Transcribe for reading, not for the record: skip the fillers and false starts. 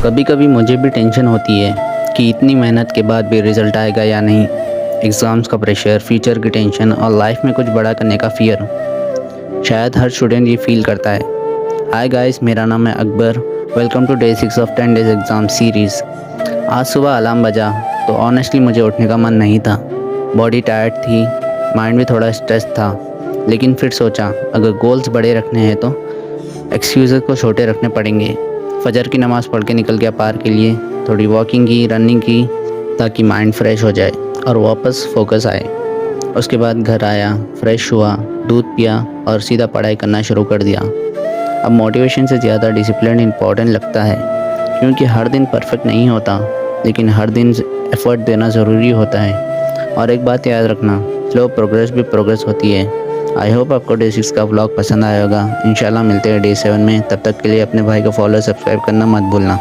कभी कभी मुझे भी टेंशन होती है कि इतनी मेहनत के बाद भी रिज़ल्ट आएगा या नहीं। एग्ज़ाम्स का प्रेशर, फ्यूचर की टेंशन और लाइफ में कुछ बड़ा करने का फ़ियर। शायद हर स्टूडेंट ये फील करता है। हाय गाइस, मेरा नाम है Akbar. Welcome to day 6 of 10 days exam series. आज सुबह अलार्म बजा तो ऑनेस्टली मुझे उठने का मन नहीं था। बॉडी टायर्ड थी, माइंड भी थोड़ा स्ट्रेस था। लेकिन फिर सोचा, अगर गोल्स बड़े रखने हैं तो एक्सक्यूज़ को छोटे रखने पड़ेंगे। फजर की नमाज़ पढ़ के निकल गया पार्क के लिए। थोड़ी वॉकिंग की, रनिंग की, ताकि माइंड फ्रेश हो जाए और वापस फोकस आए। उसके बाद घर आया, फ्रेश हुआ, दूध पिया और सीधा पढ़ाई करना शुरू कर दिया। अब मोटिवेशन से ज़्यादा डिसिप्लिन इम्पॉर्टेंट लगता है, क्योंकि हर दिन परफेक्ट नहीं होता, लेकिन हर दिन एफ़र्ट देना ज़रूरी होता है। और एक बात याद रखना, स्लो प्रोग्रेस भी प्रोग्रेस होती है। आई होप आपको डे 6 का व्लॉग पसंद आया होगा। इंशाल्लाह मिलते हैं डे 7 में। तब तक के लिए अपने भाई को फॉलो सब्सक्राइब करना मत भूलना।